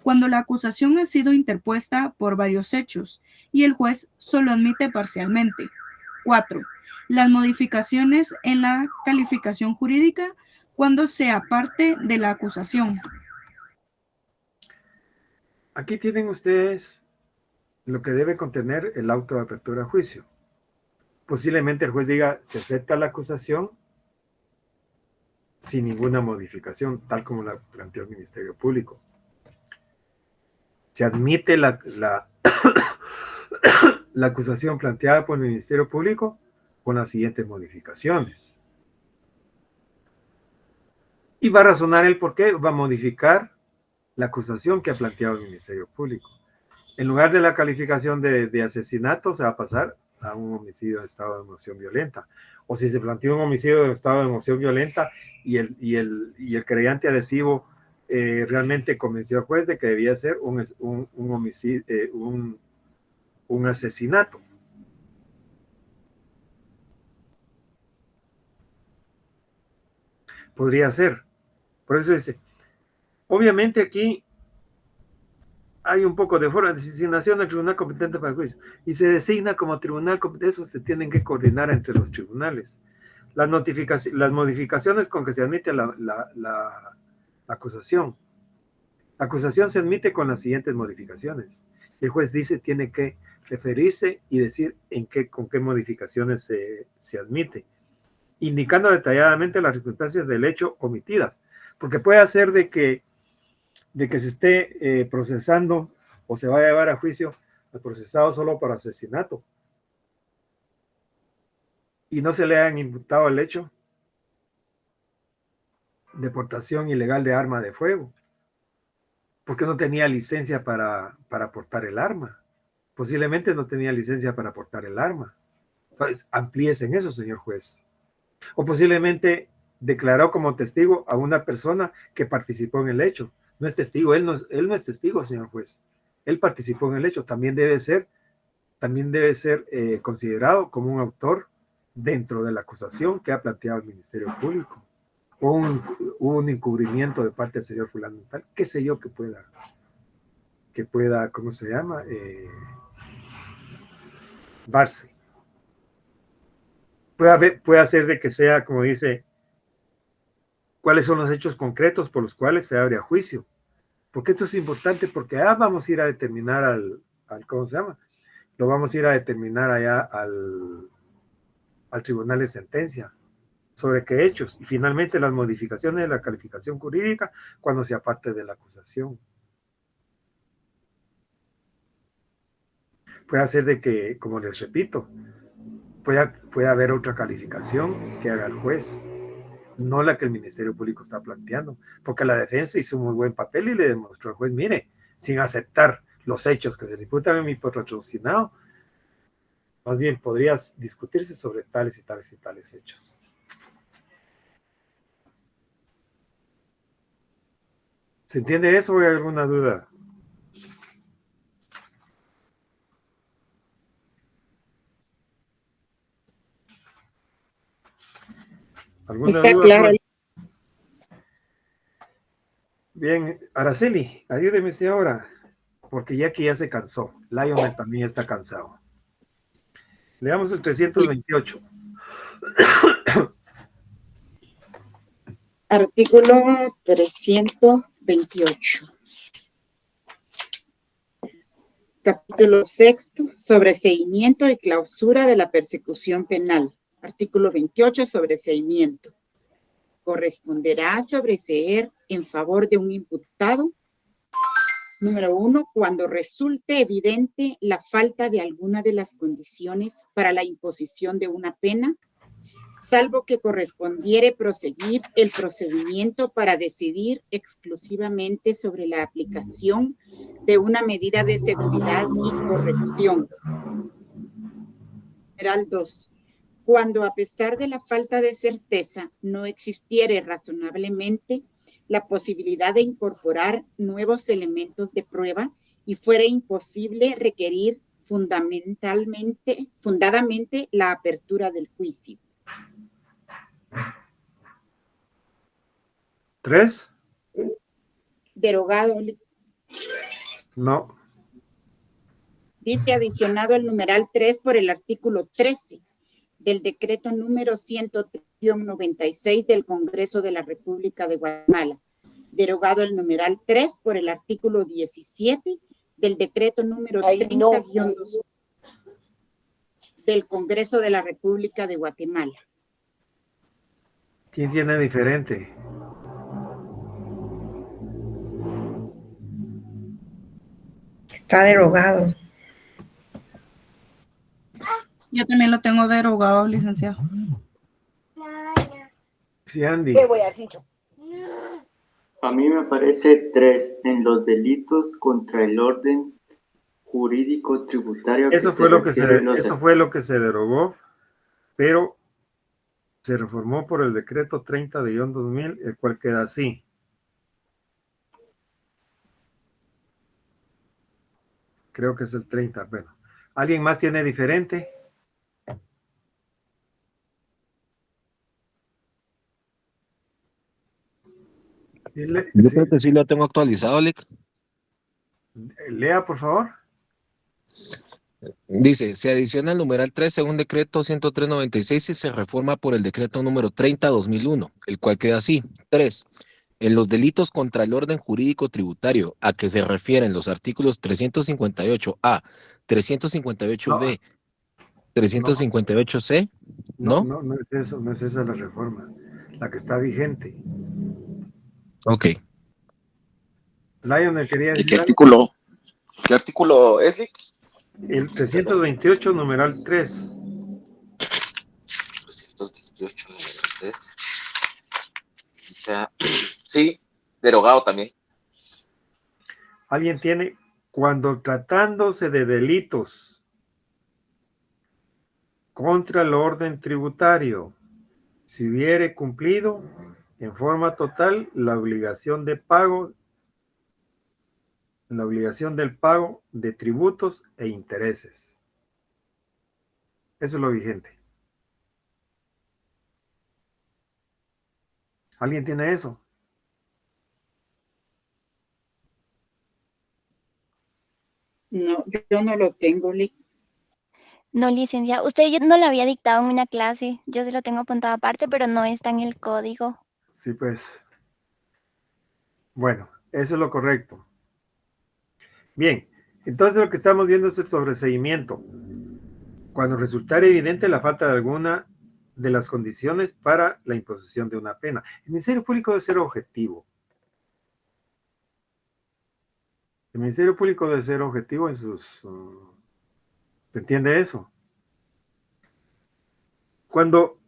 cuando la acusación ha sido interpuesta por varios hechos y el juez solo admite parcialmente. 4. Las modificaciones en la calificación jurídica cuando sea parte de la acusación. Aquí tienen ustedes lo que debe contener el auto de apertura a juicio. Posiblemente el juez diga, se acepta la acusación sin ninguna modificación, tal como la planteó el Ministerio Público. Se admite la acusación planteada por el Ministerio Público con las siguientes modificaciones. Y va a razonar el por qué, va a modificar la acusación que ha planteado el Ministerio Público. En lugar de la calificación de asesinato, se va a pasar a un homicidio de estado de emoción violenta. O si se planteó un homicidio de estado de emoción violenta y el creyente adhesivo realmente convenció al juez de que debía ser un homicidio, un asesinato. Podría ser. Por eso dice, obviamente aquí hay un poco de forma de designación del tribunal competente para el juicio y se designa como tribunal competente, eso se tienen que coordinar entre los tribunales. Las modificaciones con que se admite la acusación. La acusación se admite con las siguientes modificaciones. El juez dice, tiene que referirse y decir con qué modificaciones se admite, indicando detalladamente las circunstancias del hecho omitidas, porque puede hacer de que se esté procesando o se vaya a llevar a juicio al procesado solo por asesinato y no se le hayan imputado el hecho de portación ilegal de arma de fuego, porque no tenía licencia para portar el arma. Posiblemente no tenía licencia para portar el arma. Pues amplíese en eso, señor juez. O posiblemente declaró como testigo a una persona que participó en el hecho. No es testigo, él no es testigo, señor juez. Él participó en el hecho, también debe ser considerado como un autor dentro de la acusación que ha planteado el Ministerio Público, o un encubrimiento de parte del señor fulano tal, qué sé yo, que pueda, ¿cómo se llama? Darse. Puede hacer de que sea, como dice, cuáles son los hechos concretos por los cuales se abre a juicio. Porque esto es importante, porque vamos a ir a determinar ¿cómo se llama? Lo vamos a ir a determinar allá al tribunal de sentencia. ¿Sobre qué hechos? Y finalmente las modificaciones de la calificación jurídica cuando se aparte de la acusación. Puede hacer de que, como les repito, puede haber otra calificación que haga el juez, no la que el Ministerio Público está planteando, porque la defensa hizo un muy buen papel y le demostró al juez, mire, sin aceptar los hechos que se le imputan a mi patrocinado, más bien podría discutirse sobre tales y tales y tales hechos. ¿Se entiende eso o hay alguna duda? ¿Alguna Está duda? claro. Bien, Araceli, ayúdeme si ahora, porque Jackie ya se cansó. Lionel también está cansado. Leamos el 328. Artículo 328. Capítulo 6. Sobreseimiento y clausura de la persecución penal. Artículo 28. Sobreseimiento. Corresponderá sobreseer en favor de un imputado. Número 1, cuando resulte evidente la falta de alguna de las condiciones para la imposición de una pena, salvo que correspondiere proseguir el procedimiento para decidir exclusivamente sobre la aplicación de una medida de seguridad y corrección. Numeral 2. Cuando a pesar de la falta de certeza no existiere razonablemente la posibilidad de incorporar nuevos elementos de prueba y fuera imposible requerir fundadamente la apertura del juicio. 3. Derogado. No. Dice adicionado el numeral 3 por el artículo 13 del decreto número 103-96 del Congreso de la República de Guatemala. Derogado el numeral 3 por el artículo 17 del decreto número 30-2 del Congreso de la República de Guatemala. ¿Quién tiene diferente? Está derogado. Yo también lo tengo derogado, licenciado. Sí, Andy. ¿Qué voy a decir yo? A mí me parece 3 en los delitos contra el orden jurídico tributario. Eso fue lo que se derogó, pero se reformó por el decreto 30-2000, el cual queda así. Creo que es el 30. Bueno, ¿alguien más tiene diferente? Yo creo que sí lo tengo actualizado, Alec. Lea, por favor. Dice, se adiciona el numeral 3 según decreto 103-96 y se reforma por el decreto número 30-2001, el cual queda así. 3. En los delitos contra el orden jurídico tributario a que se refieren los artículos 358A, 358B, 358C, ¿no? No es eso, no es esa la reforma, la que está vigente. Ok. Lionel quería decir ¿Qué artículo es? el 328, numeral 3. 328, numeral 3. Sí, derogado también. Alguien tiene, cuando tratándose de delitos contra el orden tributario, si hubiere cumplido en forma total la obligación del pago de tributos e intereses. Eso es lo vigente. ¿Alguien tiene eso? No, yo no lo tengo, No, licenciada, usted no lo había dictado en una clase. Yo se lo tengo apuntado aparte, pero no está en el código. Sí, pues. Bueno, eso es lo correcto. Bien, entonces lo que estamos viendo es el sobreseimiento. Cuando resultara evidente la falta de alguna de las condiciones para la imposición de una pena. El Ministerio Público debe ser objetivo. El Ministerio Público debe ser objetivo en sus... ¿se entiende eso? Cuando,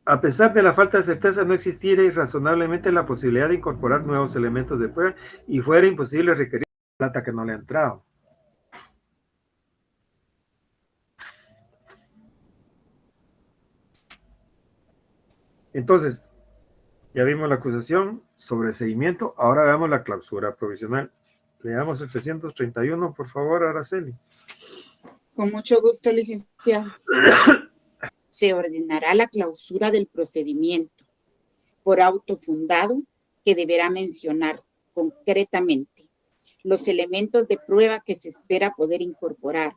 a pesar de la falta de certeza, no existiera irrazonablemente la posibilidad de incorporar nuevos elementos de prueba y fuera imposible requerir plata que no le ha entrado. Entonces, ya vimos la acusación, sobreseimiento, ahora veamos la clausura provisional. Leamos el 331, por favor, Araceli. Con mucho gusto, licenciado. Se ordenará la clausura del procedimiento por auto fundado que deberá mencionar concretamente los elementos de prueba que se espera poder incorporar.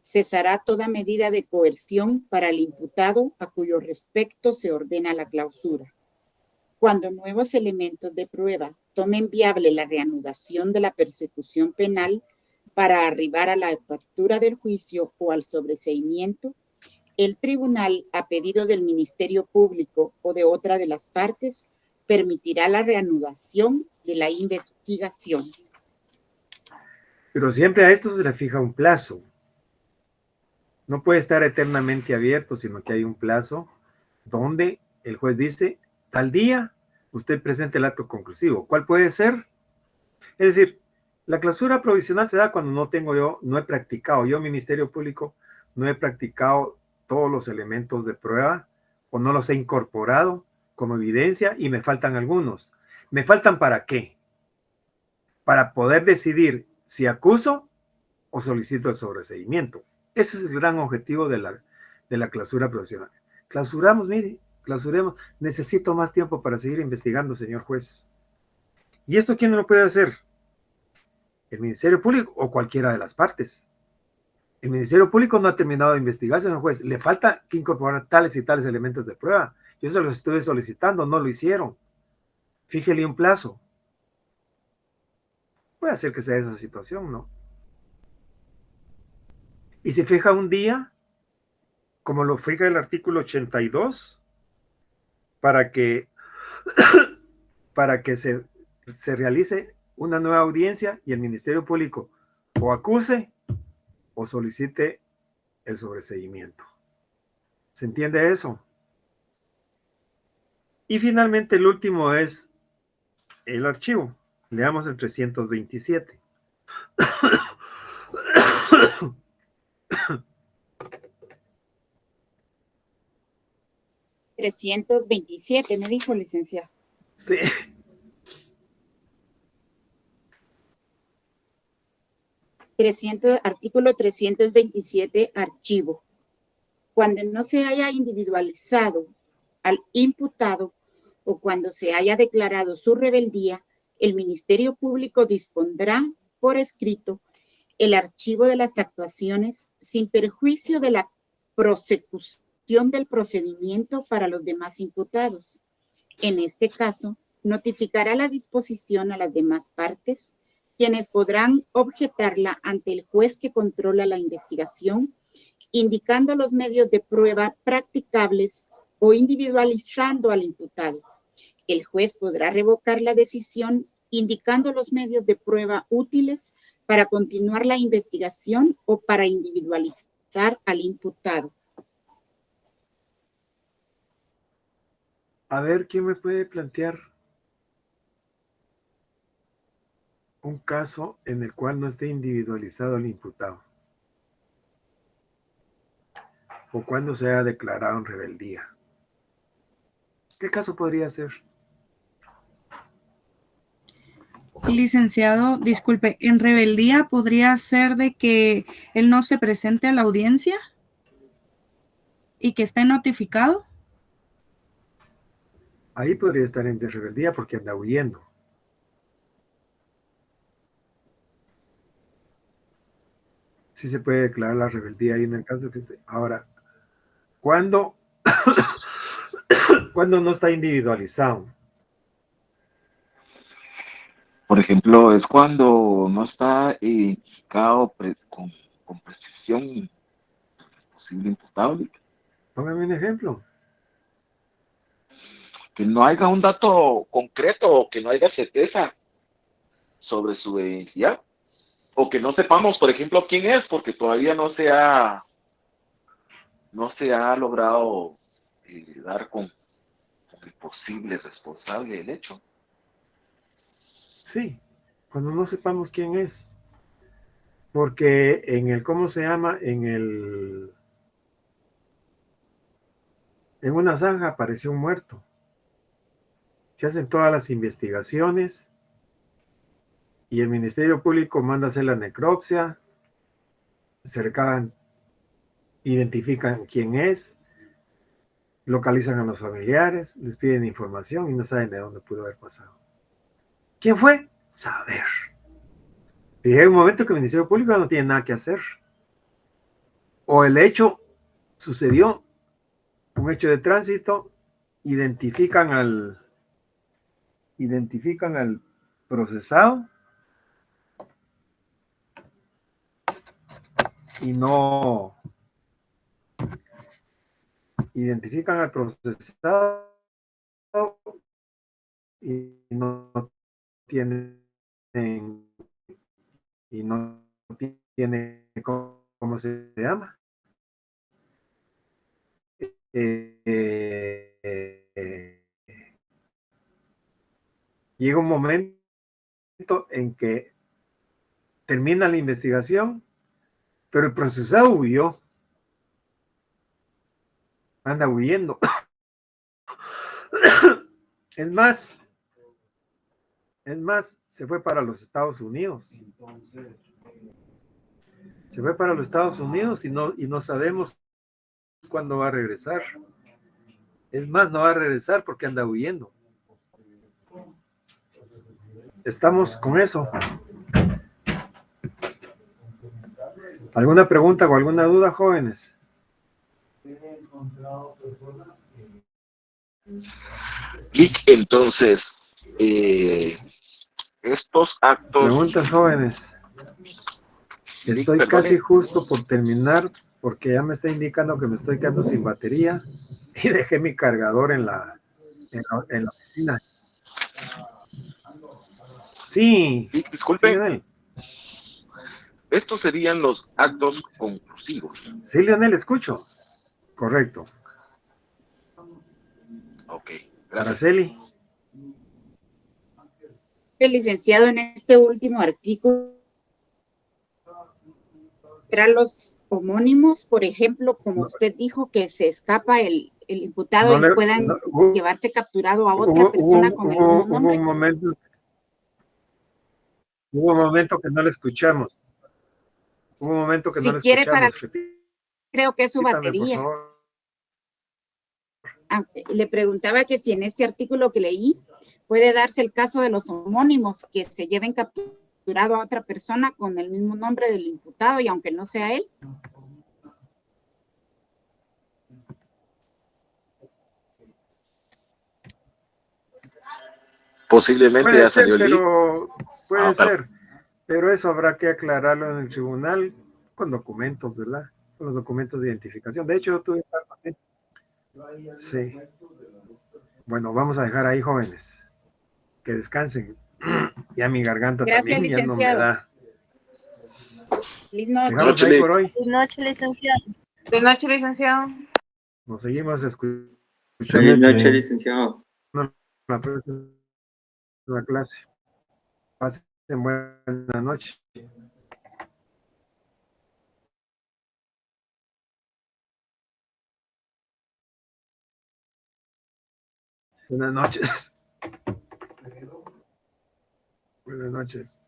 Cesará toda medida de coerción para el imputado a cuyo respecto se ordena la clausura. Cuando nuevos elementos de prueba tomen viable la reanudación de la persecución penal para arribar a la apertura del juicio o al sobreseimiento, el tribunal, a pedido del Ministerio Público o de otra de las partes, permitirá la reanudación de la investigación. Pero siempre a esto se le fija un plazo. No puede estar eternamente abierto, sino que hay un plazo donde el juez dice, tal día, usted presente el acto conclusivo. ¿Cuál puede ser? Es decir, la clausura provisional se da cuando no he practicado, yo, Ministerio Público, no he practicado todos los elementos de prueba o no los he incorporado como evidencia y me faltan algunos. ¿Me faltan para qué? Para poder decidir si acuso o solicito el sobreseimiento. Ese es el gran objetivo de la clausura provisional. Clausuramos, mire, clausuremos. Necesito más tiempo para seguir investigando, señor juez. ¿Y esto quién lo puede hacer? El Ministerio Público o cualquiera de las partes. El Ministerio Público no ha terminado de investigar, señor juez. Le falta que incorporar tales y tales elementos de prueba. Yo se los estoy solicitando, no lo hicieron. Fíjele un plazo. Puede ser que sea esa situación, ¿no? Y se fija un día, como lo fija el artículo 82, para que se realice una nueva audiencia y el Ministerio Público o acuse o solicite el sobreseimiento. ¿Se entiende eso? Y finalmente el último es el archivo. Leamos el 327. 327, me dijo, licenciado. Sí. Artículo 327, archivo. Cuando no se haya individualizado al imputado o cuando se haya declarado su rebeldía, el Ministerio Público dispondrá por escrito el archivo de las actuaciones sin perjuicio de la prosecución del procedimiento para los demás imputados. En este caso, notificará la disposición a las demás partes, quienes podrán objetarla ante el juez que controla la investigación, indicando los medios de prueba practicables o individualizando al imputado. El juez podrá revocar la decisión indicando los medios de prueba útiles para continuar la investigación o para individualizar al imputado. A ver, ¿quién me puede plantear un caso en el cual no esté individualizado el imputado? O cuando se haya declarado en rebeldía. ¿Qué caso podría ser? Licenciado, disculpe, ¿en rebeldía podría ser de que él no se presente a la audiencia y que esté notificado? Ahí podría estar en rebeldía porque anda huyendo. Sí se puede declarar la rebeldía ahí en el caso que esté. Ahora, ¿cuándo, cuando no está individualizado? Por ejemplo, es cuando no está identificado con precisión posible imputable. Póngame un ejemplo. Que no haya un dato concreto o que no haya certeza sobre su identidad. O que no sepamos, por ejemplo, quién es, porque todavía no se ha logrado dar con el posible responsable del hecho. Sí, cuando no sepamos quién es. Porque en el, ¿cómo se llama? En una zanja apareció un muerto. Se hacen todas las investigaciones y el Ministerio Público manda a hacer la necropsia, se recaban, identifican quién es, localizan a los familiares, les piden información y no saben de dónde pudo haber pasado. ¿Quién fue? Saber. Y llega un momento que el Ministerio Público no tiene nada que hacer. O el hecho sucedió, un hecho de tránsito, identifican al procesado y no identifican al procesado y no tienen y no tiene cómo se llama. Llega un momento en que termina la investigación, pero el procesado huyó, anda huyendo. Es más, se fue para los Estados Unidos. Se fue para los Estados Unidos y no sabemos cuándo va a regresar. Es más, no va a regresar porque anda huyendo. Estamos con eso. ¿Alguna pregunta o alguna duda, jóvenes? Y entonces, estos actos... Preguntas, jóvenes. Estoy casi justo por terminar porque ya me está indicando que me estoy quedando sin batería y dejé mi cargador en la oficina. Sí, Disculpe, Lionel. estos serían los actos conclusivos. Sí, Lionel, escucho. Correcto. Ok, gracias. Araceli. El licenciado, en este último artículo, tras los homónimos, por ejemplo, como usted dijo, que se escapa el imputado y puedan llevarse capturado a otra persona con el mismo nombre. Hubo un momento que no le escuchamos. Hubo un momento que no le quiere escuchamos. Creo que es su batería. Le preguntaba que si en este artículo que leí puede darse el caso de los homónimos, que se lleven capturado a otra persona con el mismo nombre del imputado y aunque no sea él. Posiblemente ya salió el link. Puede ser, pero eso habrá que aclararlo en el tribunal con documentos, ¿verdad? Con los documentos de identificación. De hecho, yo tuve caso así. Sí. Bueno, vamos a dejar ahí, jóvenes. Que descansen. Ya mi garganta también ya no me da. Feliz noche. Dejamos ahí por hoy. Buenas noches, licenciado. Buenas noches, licenciado. Nos seguimos escuchando. Feliz noche, licenciado. La próxima clase. Pasen buena noche. Buenas noches. Buenas noches.